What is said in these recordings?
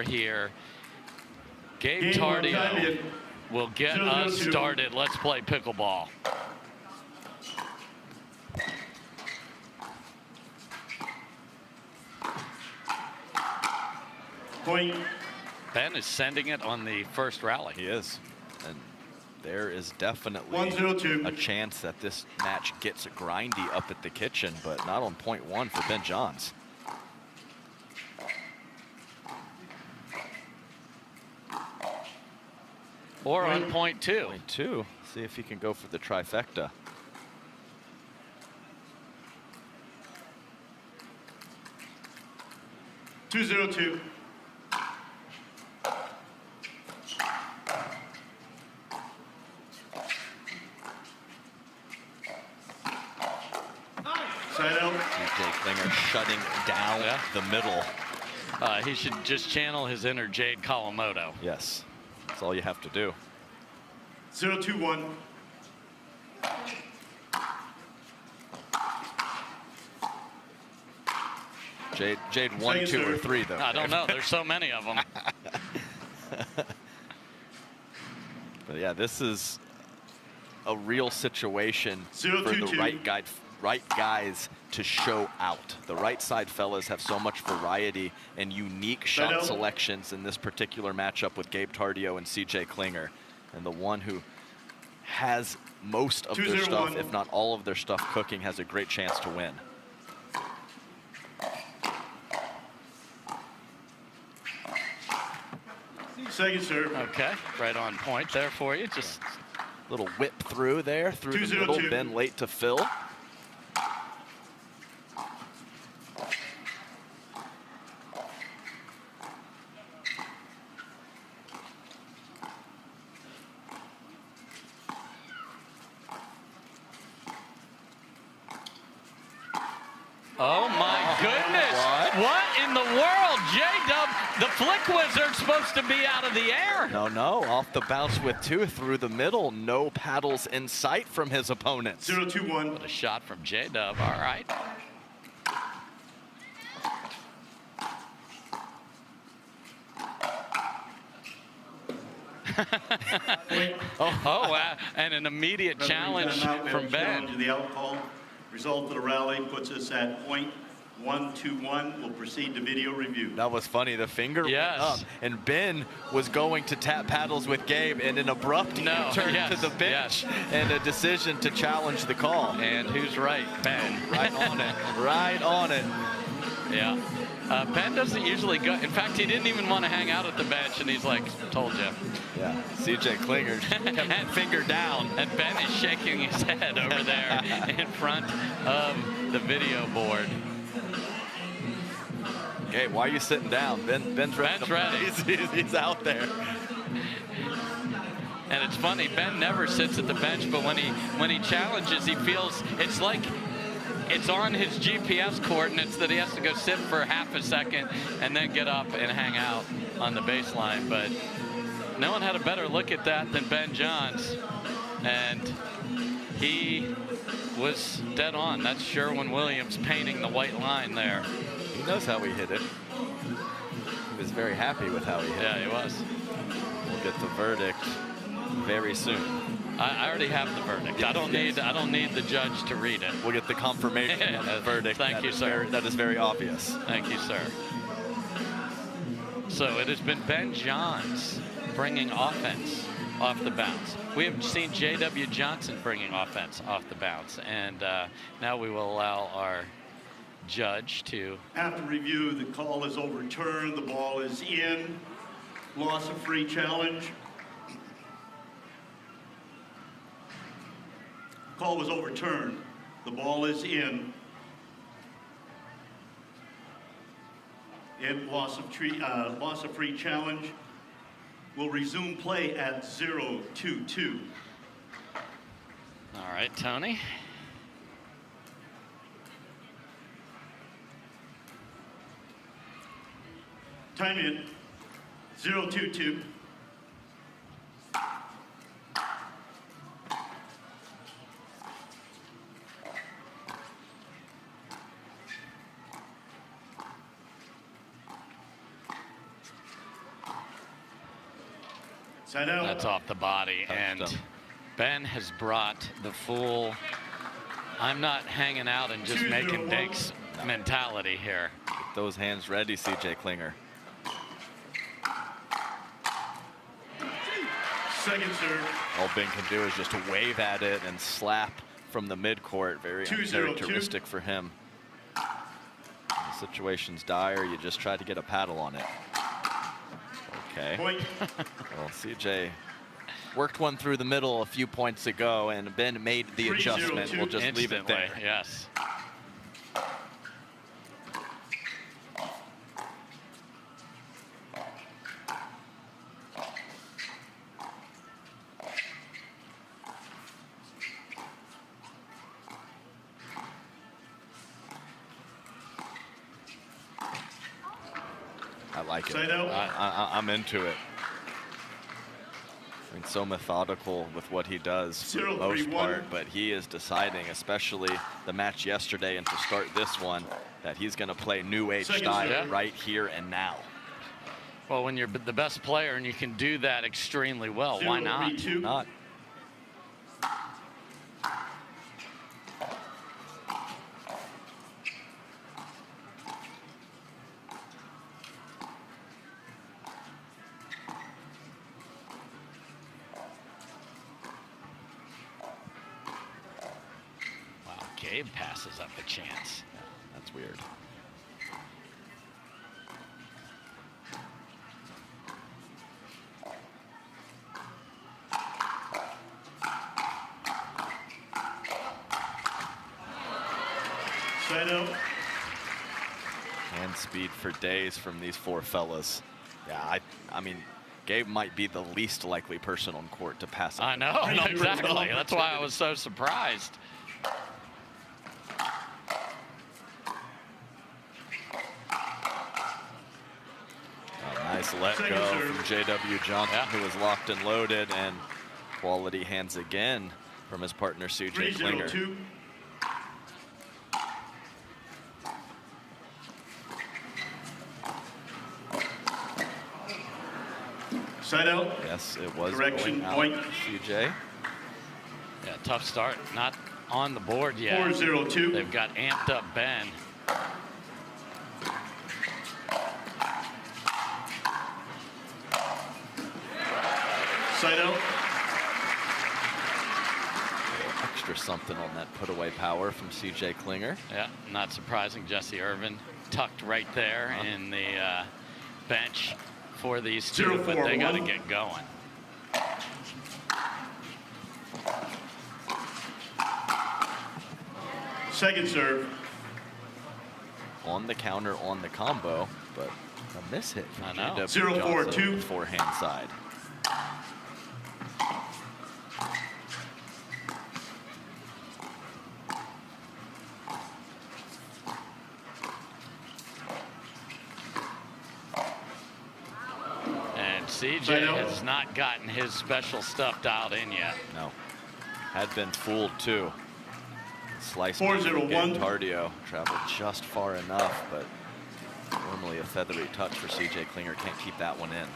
score here. Gabe Tardio will get us started. Let's play pickleball. Point. Ben is sending it on the first rally. He is. And there is definitely 1-0-2. a chance that this match gets grindy up at the kitchen, but not on point one for Ben Johns. Or on point two. Point two. See if he can go for the trifecta. Two 0-2. Side out. TJ Klinger shutting down the middle. He should just channel his inner Jade Kawamoto. Yes, that's all you have to do. 0-2-1. Jade 1, 2, or 3 though. I don't know. There's so many of them. But yeah, this is a real situation for the 0-2-2. right guys to show out. The right side fellas have so much variety and unique shot selections in this particular matchup with Gabe Tardio and CJ Klinger. And the one who has most of their stuff, if not all of their stuff cooking, has a great chance to win. Second serve. Okay, right on point there for you. Just a little whip through there, through the middle, Ben late to fill. Oh my goodness! What in the world? J-Dub, the flick wizard's supposed to be out of the air. No, off the bounce with two through the middle. No paddles in sight from his opponents. 0-2-1. What a shot from J-Dub. All right. And an immediate challenge from Ben. The outcall result of the rally puts us at point 1-2-1. We'll proceed to video review. That was funny. The finger went up, and Ben was going to tap paddles with Gabe, and an abrupt turn to the bench and a decision to challenge the call. And who's right? Ben. Right on it. Right on it. Yeah. Ben doesn't usually go. In fact, he didn't even want to hang out at the bench, and he's like, told you. Yeah. CJ Klinger kept finger down. And Ben is shaking his head over there in front of the video board. Okay, why are you sitting down? Ben's ready. He's out there. And it's funny, Ben never sits at the bench, but when he challenges, he feels it's like it's on his GPS coordinates that he has to go sit for half a second and then get up and hang out on the baseline. But no one had a better look at that than Ben Johns. And he was dead on. That's Sherwin-Williams painting the white line there. He knows how he hit it. He was very happy with how he hit it. Yeah, he was. We'll get the verdict very soon. I already have the verdict. I don't need the judge to read it. We'll get the confirmation of the verdict. Thank you, sir. That is very obvious. Thank you, sir. So it has been Ben Johns bringing offense off the bounce. We have seen J.W. Johnson bringing offense off the bounce, and now we will allow our judge to. After review, the call is overturned. The ball is in. Loss of free challenge. Call was overturned. The ball is in. Loss of free challenge. We'll resume play at 0-2-2. All right, Tony. Time in. 0-2-2. Side out. That's off the body. And Ben has brought the full, I'm not hanging out and just making dinks mentality here. Get those hands ready, CJ Klinger. Second serve. All Ben can do is just wave at it and slap from the midcourt. Very uncharacteristic for him. The situation's dire. You just try to get a paddle on it. Okay. Point. Well, CJ worked one through the middle a few points ago, and Ben made the adjustment. We'll just leave it there. Yes. I like it. Side out. I'm into it. I mean, so methodical with what he does for the most part, but he is deciding, especially the match yesterday and to start this one, that he's going to play new age style right here and now. Well, when you're the best player and you can do that extremely well, why not? Not. Gabe passes up a chance. Yeah, that's weird. Side out. Hand speed for days from these four fellas. Yeah, I mean, Gabe might be the least likely person on court to pass up. I know, exactly. That's why I was so surprised. Nice let go from J.W. Johnson, who was locked and loaded, and quality hands again from his partner, C.J. Klinger. Side out. Yes, it was. Correction, point. C.J. Yeah, tough start. Not on the board yet. 4-0-2. They've got amped up Ben. Side out. Extra something on that put away power from C.J. Klinger. Yeah, not surprising. Jesse Irvin tucked right there in the bench for these two, but they got to get going. Second serve. On the counter, on the combo, but a miss hit from J.W. 0-4-2. Forehand side. CJ has not gotten his special stuff dialed in yet. No. Had been fooled too. Sliced 4-0-1. Tardio traveled just far enough, but normally a feathery touch for CJ Klinger. Can't keep that one in.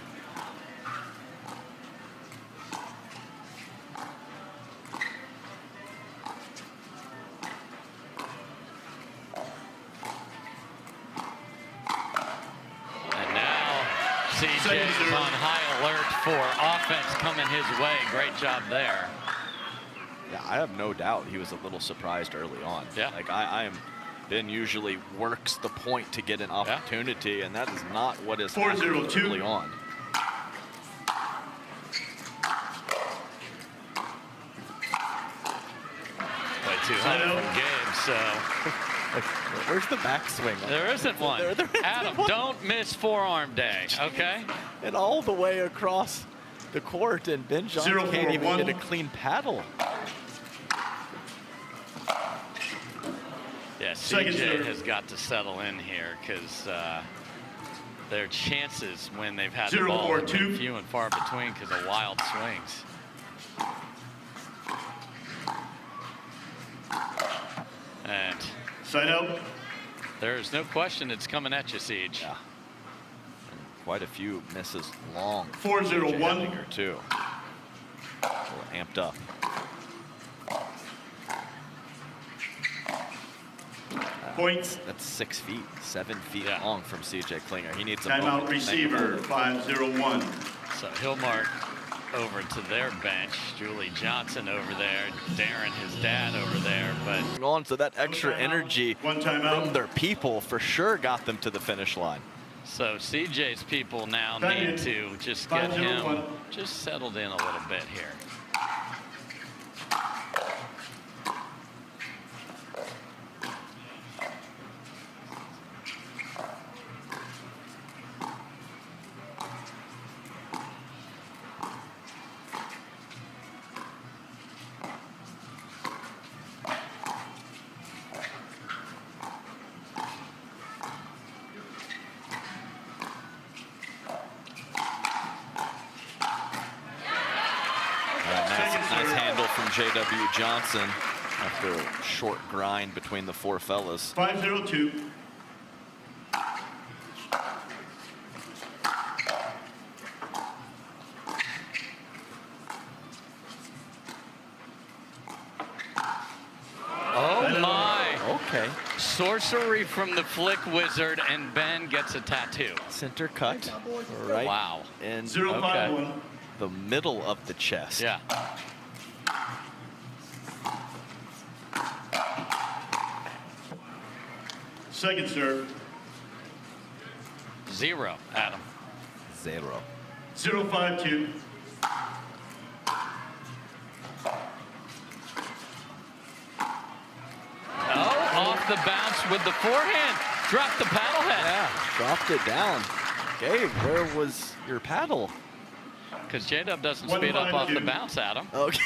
CJ is on high alert for offense coming his way. Great job there. Yeah, I have no doubt he was a little surprised early on. Yeah. Like Ben usually works the point to get an opportunity, and that is not what is happening early on. Way too high from Gabe, so. Where's the backswing? There isn't one. Adam, don't miss forearm day, okay? And all the way across the court, and Ben Johnson can't even get a clean paddle. Yeah, CJ has got to settle in here because their chances when they've had the ball have been few and far between because of wild swings. And side out. There's no question it's coming at you, Siege. Yeah. quite a few misses long. 4-0-1. Too. A little amped up. Points. That's 6 feet, 7 feet long from CJ Klinger. He needs a timeout receiver, 5-0-1. So he'll mark over to their bench. Julie Johnson over there. Darren, his dad, over there. But on, so that extra energy One timeout. from their people for sure got them to the finish line. so CJ's people now Back need in. to just get him 5-0-1. just settled in a little bit here. Nice handle from J.W. Johnson after a short grind between the four fellas. 5-0-2. Oh my! Okay. Sorcery from the Flick Wizard, and Ben gets a tattoo. Center cut. Right. Wow. In 0-5-1. the middle of the chest. Yeah. Second serve. 0, Adam. 0. 0-5-2. Oh, off the bounce with the forehand. Dropped the paddle head. Yeah, dropped it down. Gabe, where was your paddle? Because J-Dub doesn't speed up off the 1-5-2. bounce, Adam. Okay.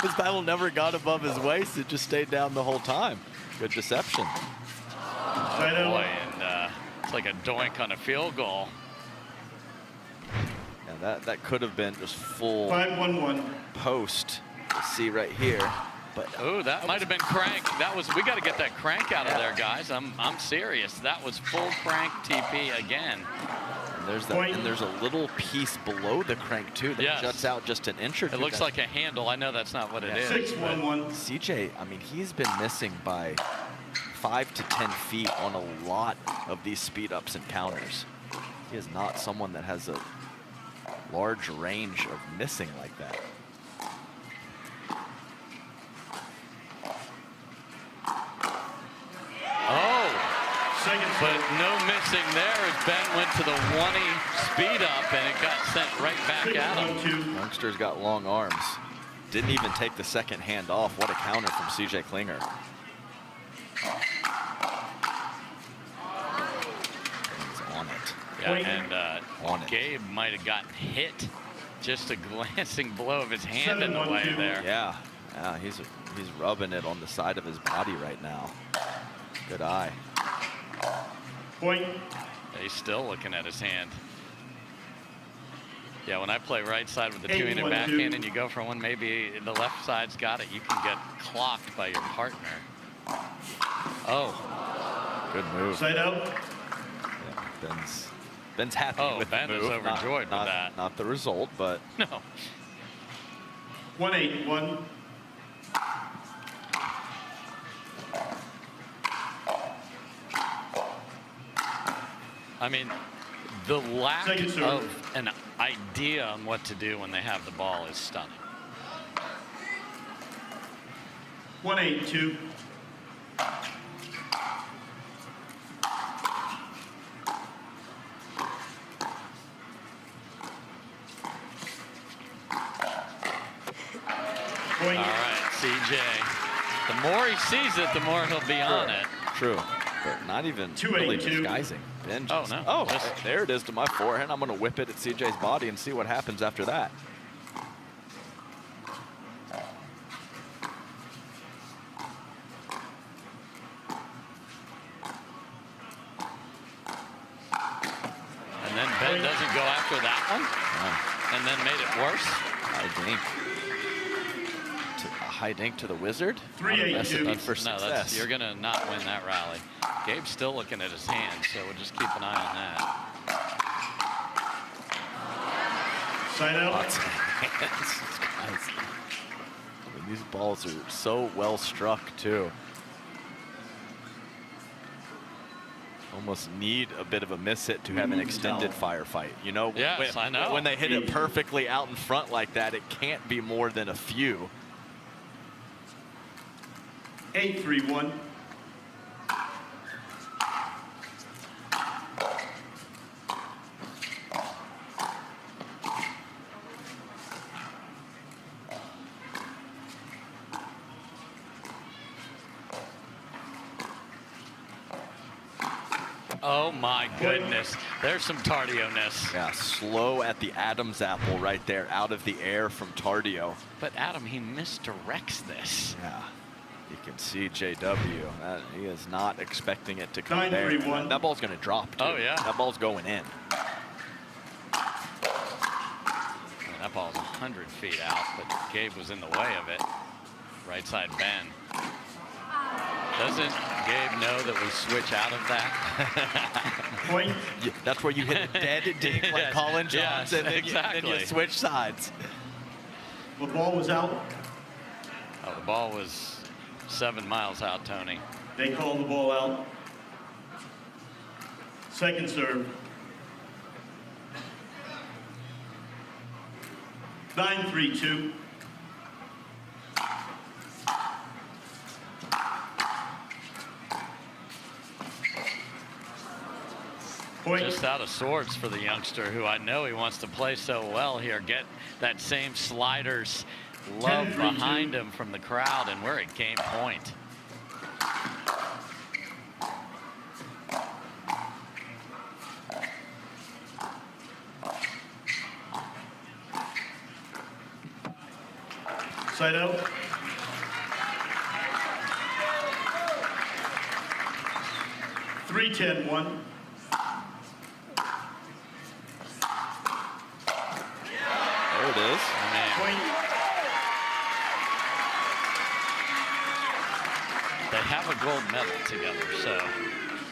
His paddle never got above his waist. It just stayed down the whole time. Good deception. Side Boy, out. and it's like a doink on a field goal. Yeah, that could have been just full 5-1-1. post. You see right here. But Oh, that might have been crank. That was. We got to get that crank out of there, guys. I'm serious. That was full crank TP again. and there's that, and there's a little piece below the crank too that juts out just an inch or two. It looks like a handle. I know that's not what it is. 6-1-1. CJ, I mean, he's been missing by 5 to 10 feet on a lot of these speed ups and counters. He is not someone that has a large range of missing like that. But no missing there as Ben went to the 1-y speed up and it got sent right back at him. Youngster's got long arms. Didn't even take the second hand off. What a counter from CJ Klinger. He's on it. Yeah, and Gabe might have gotten hit. Just a glancing blow of his hand in the way there. Yeah, he's rubbing it on the side of his body right now. Good eye. Point. He's still looking at his hand. Yeah, when I play right side with the two-handed backhand and you go for one, maybe the left side's got it, you can get clocked by your partner. Oh. Good move. Side out. Yeah, Ben's happy with Ben the move. is overjoyed with that. Not the result, but no. 1-8-1. I mean, the lack of an idea on what to do when they have the ball is stunning. 1-8-2. All right, CJ. The more he sees it, the more he'll be on it. True, but not even really disguising. Ben just, there it is to my forehand. I'm going to whip it at CJ's body and see what happens after that. And then Ben doesn't go after that one, and then made it worse. High dink to the Wizard. 3-8-2. For success. You're going to not win that rally. Gabe's still looking at his hand, so we'll just keep an eye on that. Side out. Lots of hands. Guys. I mean, these balls are so well struck too. Almost need a bit of a miss hit to have an extended firefight. You know, yes, I know. When they hit it perfectly out in front like that, it can't be more than a few. 8-3-1. Oh my goodness, there's some Tardio-ness. Yeah, slow at the Adam's apple right there, out of the air from Tardio. But Adam, he misdirects this. Yeah, you can see JW. He is not expecting it to come 9-3-1. That ball's going to drop, too. Oh, yeah. That ball's going in. Man, that ball's 100 feet out, but Gabe was in the way of it. Right side bend. Doesn't Gabe know that we switch out of that? Point. Yeah, that's where you hit a dead dink like Yes, Colin Jones, yes, and then exactly. you switch sides. The ball was out. Oh, the ball was 7 miles out, Tony. They called the ball out. Second serve. 9-3-2. Point. Just out of sorts for the youngster, who I know he wants to play so well here. Get that same sliders love 10-3-2. behind him from the crowd, and we're at game point. Side out. Three, 10-1. There it is. Point. They have a gold medal together, so.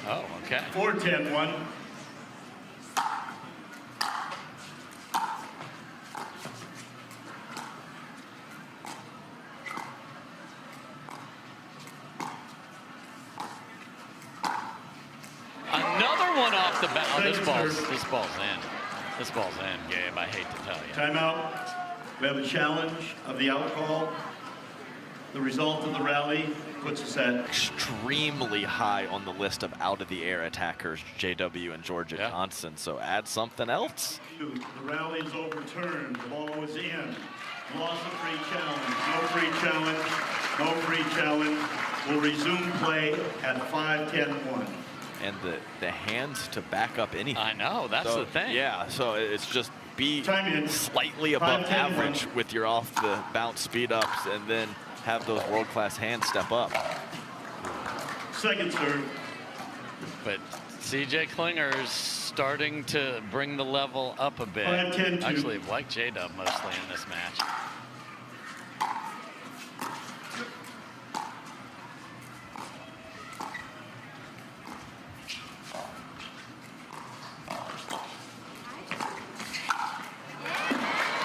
Oh, okay. 4-10-1. Another one off the bat. Oh, this ball's in. This ball's in, Gabe. I hate to tell you. Timeout. We have a challenge of the out call. The result of the rally puts us at Extremely high on the list of out-of-the-air attackers, JW and Georgia Johnson. So add something else. the rally is overturned. The ball was in. Loss of free challenge. No free challenge. No free challenge. We'll resume play at 5-10-1. And the hands to back up anything. I know, that's the thing. Yeah, so it's just be Time in. slightly above 5-10-1. average with your off the bounce speed ups, and then have those world-class hands step up. Second serve. But CJ Klinger's starting to bring the level up a bit. 5-10-2. Actually, like J-Dub mostly in this match.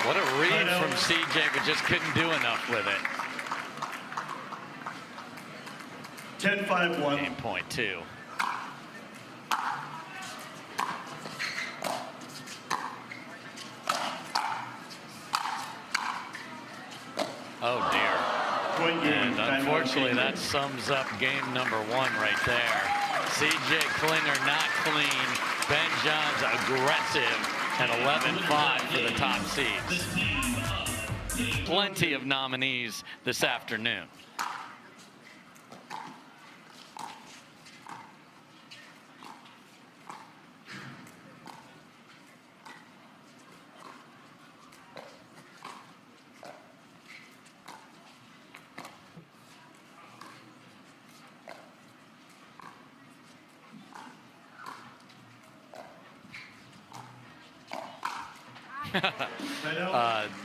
What a read from CJ, but just couldn't do enough with it. 10-5-1. Game point 2. Oh dear. Point game. And unfortunately, that sums up game number 1 right there. CJ Klinger not clean. Ben Johns aggressive, and 11-5 for the top seeds. Plenty of nominees this afternoon.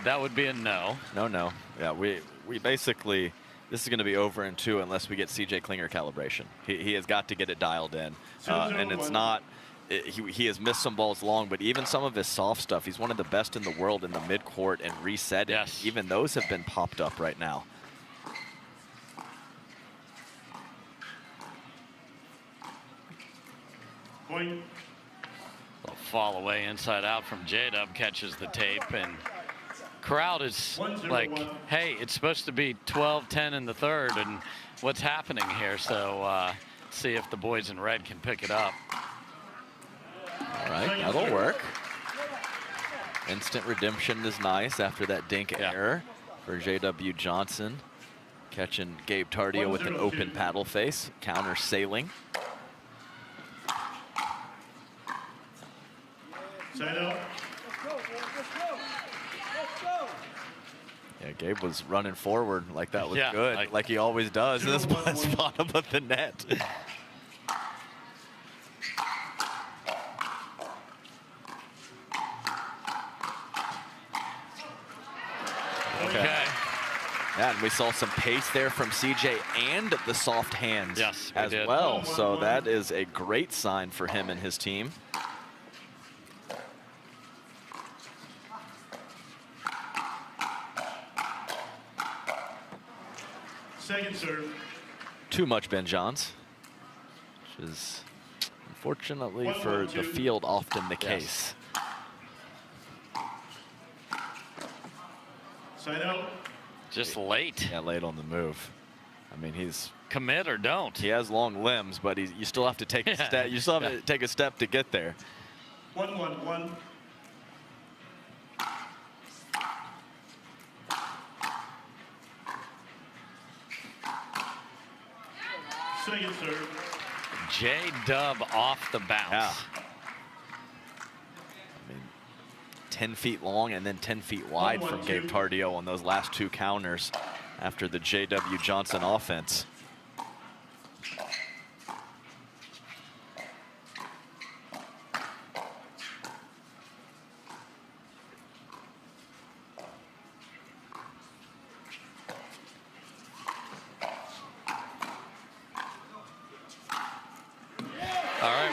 That would be a no. No. Yeah, we basically, this is going to be over in 2 unless we get CJ Klinger calibration. He has got to get it dialed in. And it's not he has missed some balls long, but even some of his soft stuff, he's one of the best in the world in the midcourt and reset. Yes. Even those have been popped up right now. Point. A fall away inside out from J-Dub, catches the tape, and crowd is like, hey, it's supposed to be 12-10 in the third, and what's happening here? So see if the boys in red can pick it up. All right, that'll work. Instant redemption is nice after that dink error for J.W. Johnson. Catching Gabe Tardio with an open paddle face, counter sailing. Side out. Yeah, Gabe was running forward like that was good, like he always does in this bottom of the net. Okay. Yeah, and we saw some pace there from CJ and the soft hands as did. well. So that is a great sign for him and his team. Second serve. Too much Ben Johns, which is unfortunately for the field often the case. Side out. Just late. Yeah, late on the move. I mean, he's commit or don't. He has long limbs, but you still have to take a step. You still have to take a step to get there. 1-1-1. Second serve. J-Dub off the bounce. Yeah. I mean, 10 feet long and then 10 feet wide from Gabe Tardio on those last two counters after the J.W. Johnson offense.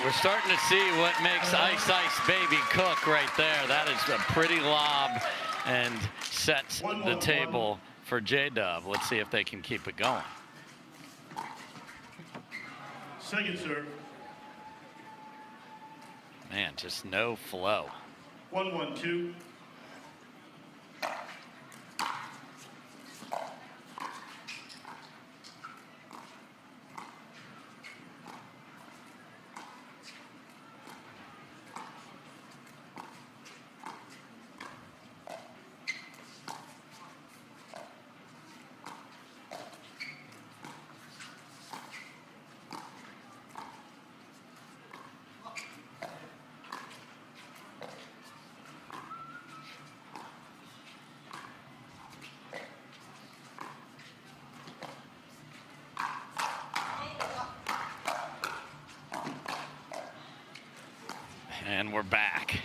We're starting to see what makes Ice Ice Baby cook right there. That is a pretty lob and sets the table for J-Dub. Let's see if they can keep it going. Second serve. Man, just no flow. 1-1-2. And we're back.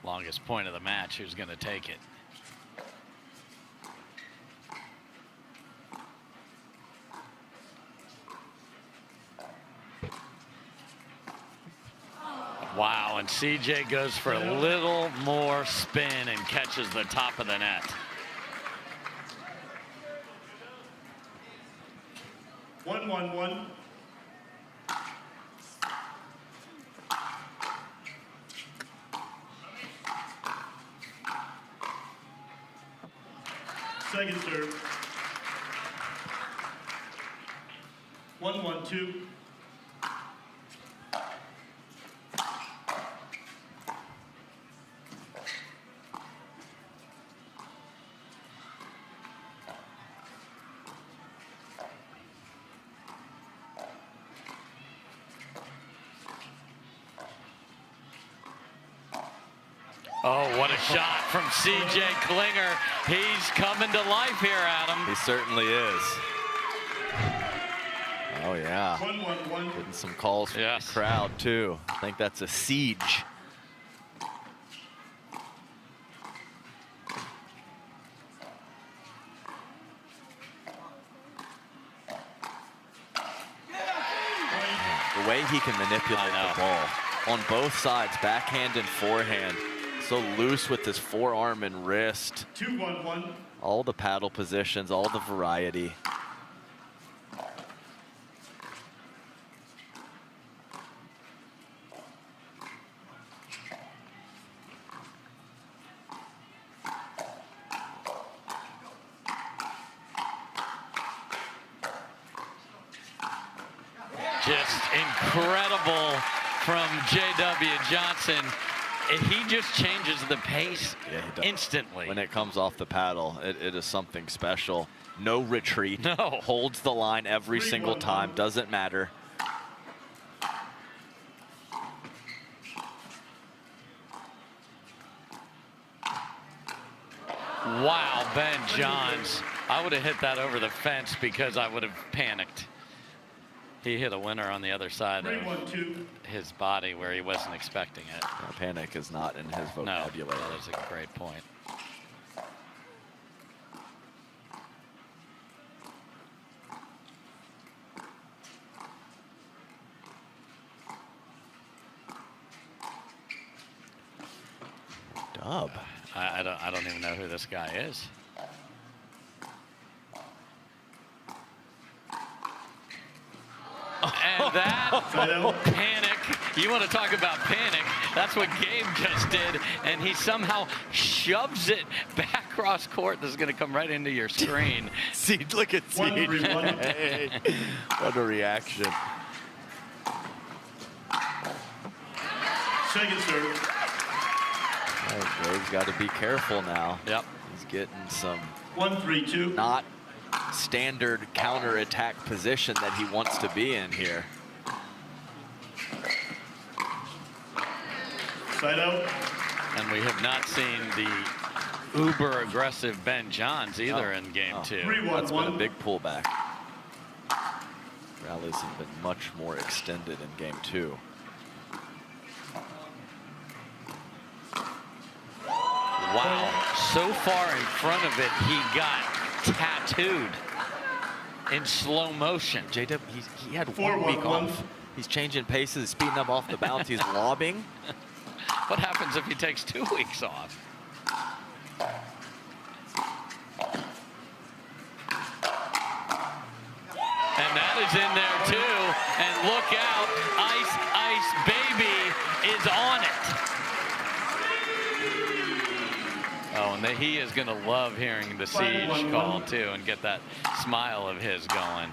Longest point of the match, who's going to take it? Wow, and CJ goes for a little more spin and catches the top of the net. 1-1-1. Second serve. 1-1-2. Oh, what a shot from CJ Klinger. He's coming to life here, Adam. He certainly is. Oh, yeah. 1-1-1. Getting some calls from the crowd, too. I think that's a siege. The way he can manipulate the ball on both sides, backhand and forehand. So loose with his forearm and wrist. 2-1-1. All the paddle positions, all the variety. Just incredible from J.W. Johnson. He just changes the pace instantly. When it comes off the paddle, it is something special. No retreat. No. Holds the line every single time. Doesn't matter. Wow, Ben Johns. I would have hit that over the fence because I would have panicked. He hit a winner on the other side of his body where he wasn't expecting it. Panic is not in his vocabulary. No, that is a great point. Dub. I don't even know who this guy is. And that panic, you want to talk about panic, that's what Gabe just did, and he somehow shoves it back cross court. This is going to come right into your screen. See, look at Siege. Hey, what a reaction. Second serve. Oh, Gabe's got to be careful now. Yep. He's getting some 1-3-2. not standard counter-attack position that he wants to be in here. Side out. And we have not seen the uber aggressive Ben Johns either in game two. That's been a big pullback. Rallies have been much more extended in game two. Wow, so far in front of it, he got tattooed in slow motion. JW, he had 1 week off. He's changing paces, speeding up off the bounce. He's lobbing. What happens if he takes 2 weeks off? And that is in there too. And look out, Ice Ice Baby is on it. Oh, and he is going to love hearing the siege call too and get that smile of his going.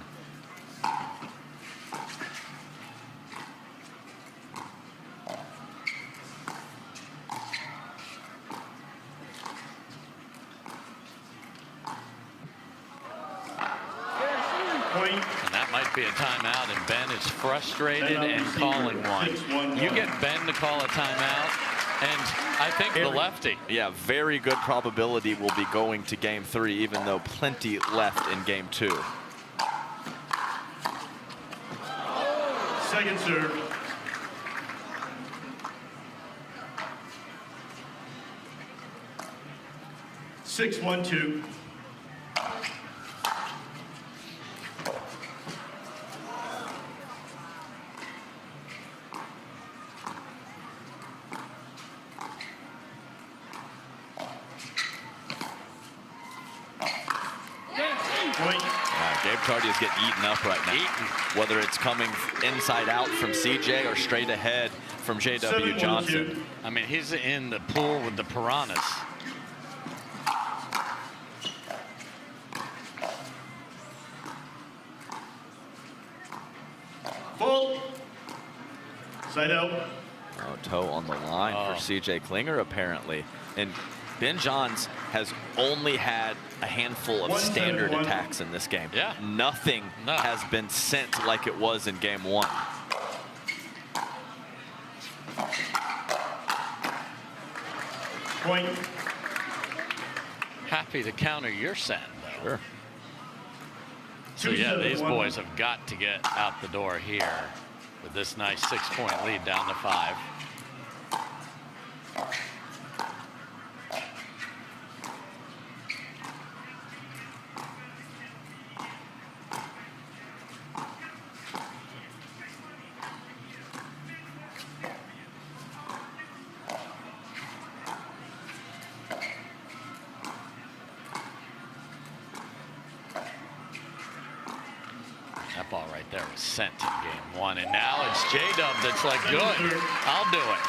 And that might be a timeout, and Ben is frustrated and calling one. You get Ben to call a timeout, and I think the lefty. Yeah, very good probability will be going to game three, even though plenty left in game two. Second serve. Six, 1-2. Gabe Tardio's getting eaten up right now. Whether it's coming inside out from CJ or straight ahead from J.W. Johnson. I mean, he's in the pool with the piranhas. Full. Side out. Oh, toe on the line for CJ Klinger, apparently. And Ben Johns has only had a handful of standard attacks in this game. Yeah. Nothing has been sent like it was in game one. Point. Happy to counter your send, though. Sure. So yeah, these boys have got to get out the door here with this nice 6-point lead down to 5. That ball right there was sent in game 1, and now it's J-Dub that's like, good, I'll do it.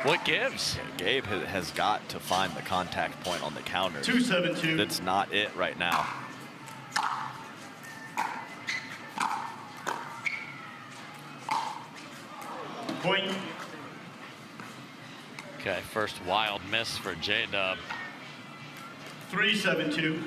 What gives? Gabe has got to find the contact point on the counter. 2-7-2. That's not it right now. Point. Okay, first wild miss for J-Dub. 3-7-2.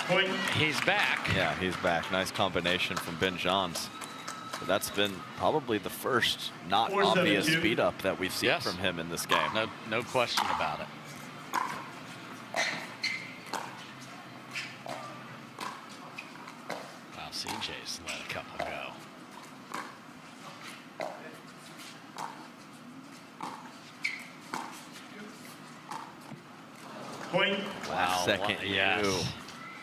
Point. He's back. Yeah, he's back. Nice combination from Ben Johns. But that's been probably the first not 4-7-2. obvious speed up that we've seen Yes. from him in this game. No question about it. Wow, CJ's let a couple go. Point. Last second, yes.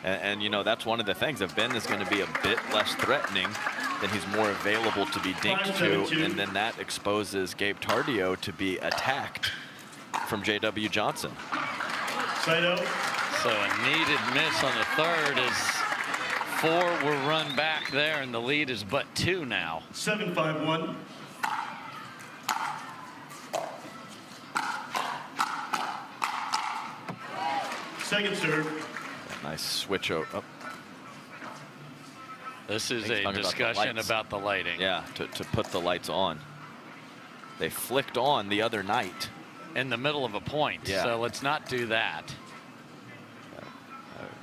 And you know, that's one of the things. If Ben is going to be a bit less threatening, then he's more available to be dinked to, and then that exposes Gabe Tardio to be attacked from J.W. Johnson. Side out. So a needed miss on the third as 4 were run back there, and the lead is but 2 now. 7-5-1. Second serve. Nice switch over. This is He's a talking about the discussion lights. about the lighting. Yeah, to put the lights on. They flicked on the other night. In the middle of a point, Yeah. so let's not do that.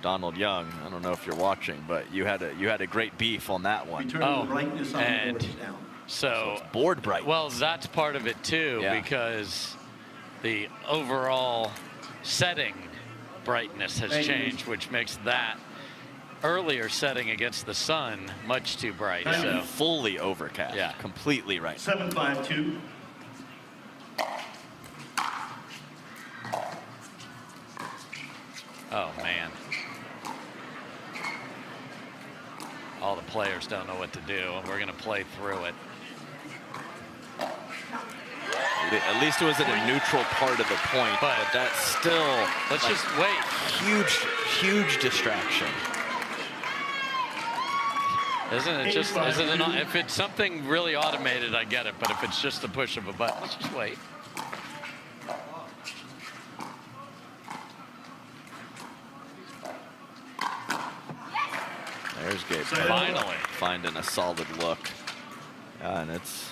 Donald Young, I don't know if you're watching, but you had a great beef on that one. Oh, brightness on the and board is down. so Board bright. well, that's part of it too, Yeah. because the overall setting brightness has Thank you. changed, which makes that earlier setting against the sun much too bright. Thank you. So Fully overcast. Yeah. Completely right. 7-5-2. oh man, all the players don't know what to do, and we're going to play through it. At least it was at a neutral part of the point, but that's still Let's like, just wait. huge distraction. Isn't it just, if it's something really automated, I get it, but if it's just a push of a button, let's just wait. There's Gabe. Finally. Finding a solid look. And it's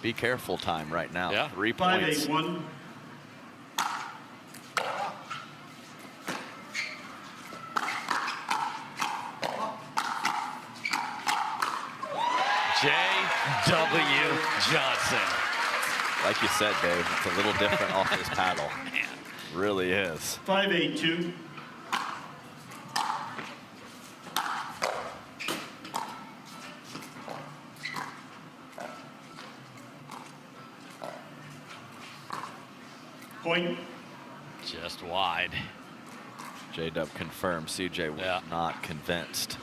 be careful time right now. Yeah. 3 points. 5-8-1. J.W. Johnson. Like you said, Dave, it's a little different off his paddle. Man. Really is. 5-8-2. Point. Just wide. J-Dub confirmed CJ was Yeah. not convinced.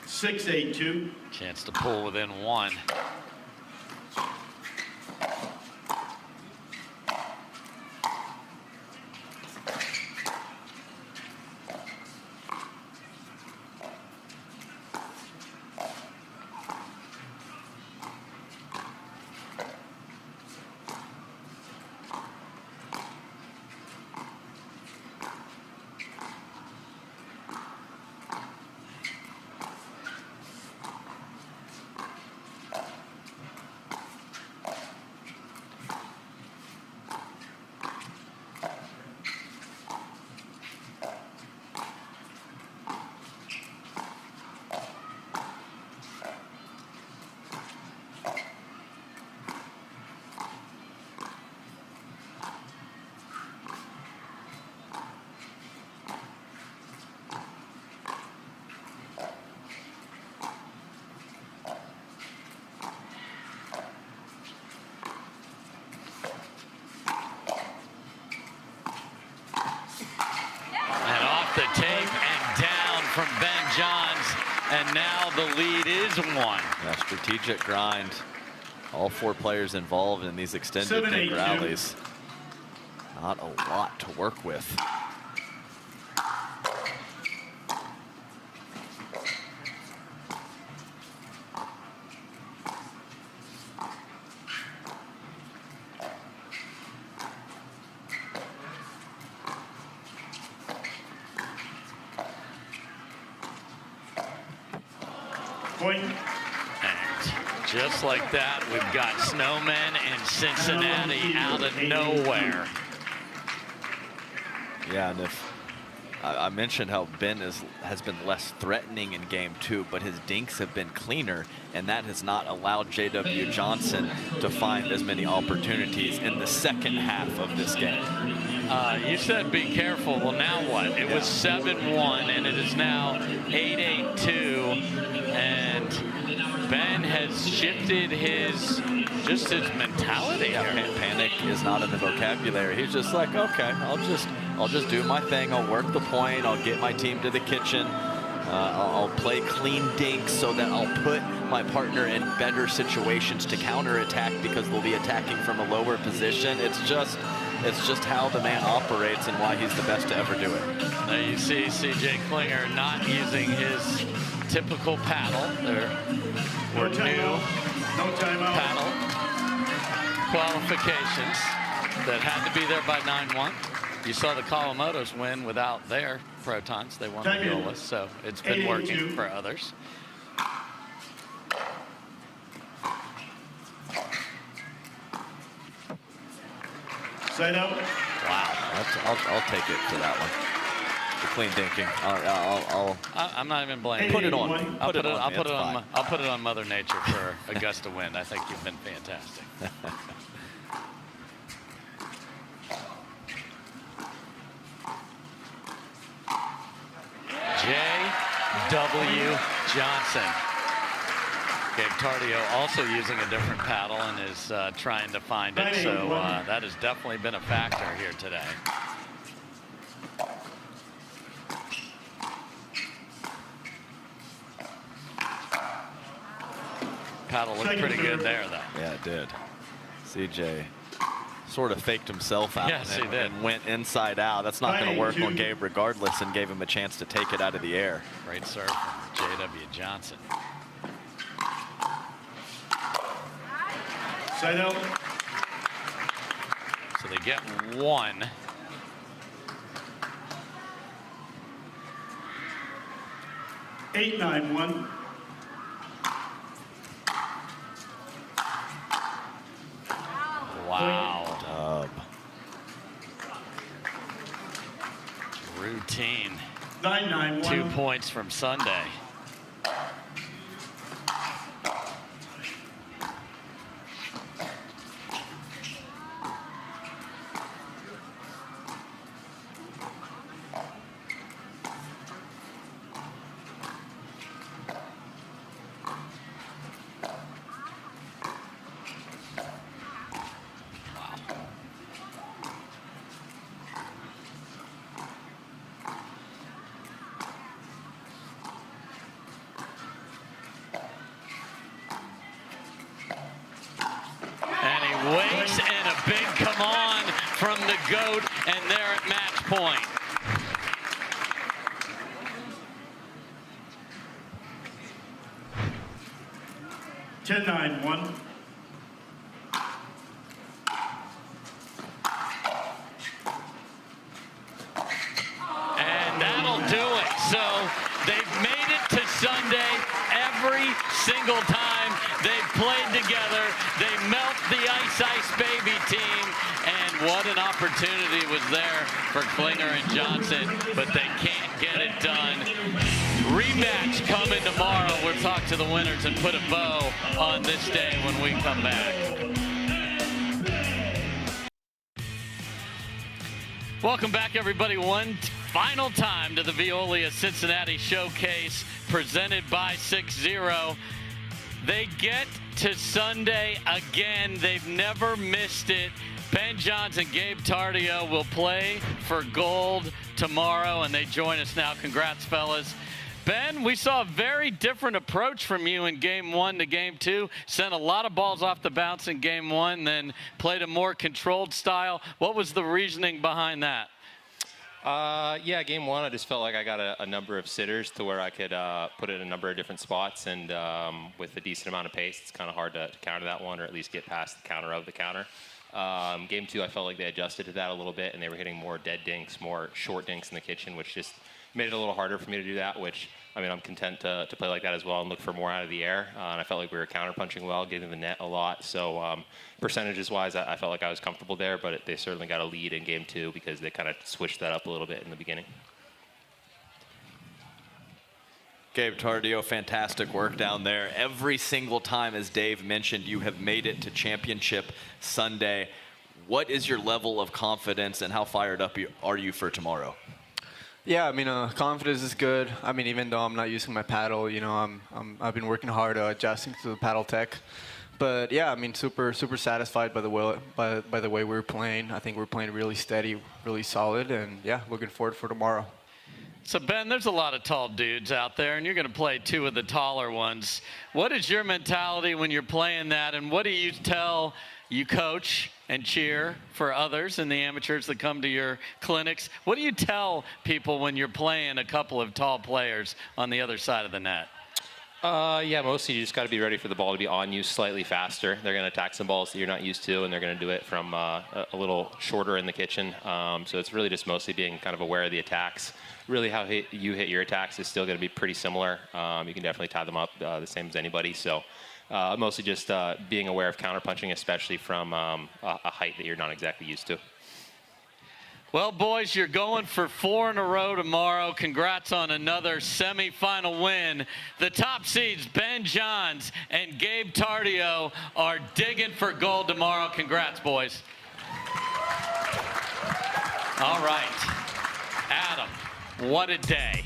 6-8-2. Chance to pull within 1. Johns, and now the lead is 1. Yeah, strategic grind. All 4 players involved in these extended dink rallies. Not a lot to work with. Point. Just like that, we've got snowmen in Cincinnati out of nowhere. Yeah, and if I mentioned how Ben has been less threatening in game 2, but his dinks have been cleaner, and that has not allowed J.W. Johnson to find as many opportunities in the second half of this game. You said be careful. Well, now what? It was 7-1, and it is now 8-8-2, and Ben has shifted his mentality here. Panic is not in the vocabulary. He's just like, okay, I'll just do my thing. I'll work the point. I'll get my team to the kitchen. I'll play clean dinks so that I'll put my partner in better situations to counterattack because they'll be attacking from a lower position. It's just how the man operates and why he's the best to ever do it. There you see CJ Klinger not using his typical paddle. There were new paddle qualifications that had to be there by 9-1. You saw the Kawamotos win without their protons. They won the Violas, so it's been working for others. Side out. Wow. I'll take it for that one. The clean dinking. I'm not even blaming. Put it on me. I'll put it on Mother Nature for Augusta win. I think you've been fantastic. J.W. Johnson. Gabe Tardio also using a different paddle and is trying to find it. So that has definitely been a factor here today. Paddle looked pretty good there, though. Yeah, it did. CJ sort of faked himself out and went inside out. That's not going to work on Gabe regardless, and gave him a chance to take it out of the air. Great serve from J.W. Johnson. Side out. So they get 1. Eight, 9-1. Wow. Dub. Routine. 9-9-1. 2 points from Sunday. Waits and a big come on from the GOAT, and they're at match point. Ten, 9-1. And that'll do it. So they've made it to Sunday every single time they've played together. They melt the Ice Baby team, and what an opportunity was there for Klinger and Johnson, but they can't get it done. Rematch coming tomorrow. We'll talk to the winners and put a bow on this day when we come back. Welcome back, everybody. One final time to the Veolia Cincinnati Showcase presented by 6-0. They get to Sunday again. They've never missed it. Ben Johns and Gabe Tardio will play for gold tomorrow, and they join us now. Congrats, fellas. Ben, we saw a very different approach from you in game 1 to game 2. Sent a lot of balls off the bounce in game 1, then played a more controlled style. What was the reasoning behind that? Yeah, game 1, I just felt like I got a number of sitters to where I could put it in a number of different spots, and with a decent amount of pace, it's kind of hard to counter that one, or at least get past the counter of the counter. Game 2, I felt like they adjusted to that a little bit, and they were hitting more dead dinks, more short dinks in the kitchen, which just made it a little harder for me to do that, which, I mean, I'm content to play like that as well and look for more out of the air. And I felt like we were counter-punching well, getting the net a lot. So percentages-wise, I felt like I was comfortable there, but they certainly got a lead in game 2 because they kind of switched that up a little bit in the beginning. Gabe Tardio, fantastic work down there. Every single time, as Dave mentioned, you have made it to Championship Sunday. What is your level of confidence, and how fired up are you for tomorrow? Yeah, I mean, confidence is good. I mean, even though I'm not using my paddle, you know, I've been working hard adjusting to the paddle tech. But yeah, I mean, super satisfied by the way we're playing. I think we're playing really steady, really solid, and yeah, looking forward for tomorrow. So Ben, there's a lot of tall dudes out there, and you're going to play 2 of the taller ones. What is your mentality when you're playing that, and what do you tell you coach and cheer for others and the amateurs that come to your clinics? What do you tell people when you're playing a couple of tall players on the other side of the net? Yeah, mostly you just got to be ready for the ball to be on you slightly faster. They're going to attack some balls that you're not used to, and they're going to do it from a little shorter in the kitchen. So it's really just mostly being kind of aware of the attacks. Really how you hit your attacks is still going to be pretty similar. You can definitely tie them up the same as anybody. So mostly just being aware of counterpunching, especially from a height that you're not exactly used to. Well, boys, you're going for 4 in a row tomorrow. Congrats on another semifinal win. The top seeds, Ben Johns and Gabe Tardio, are digging for gold tomorrow. Congrats, boys. All right. Adam, what a day.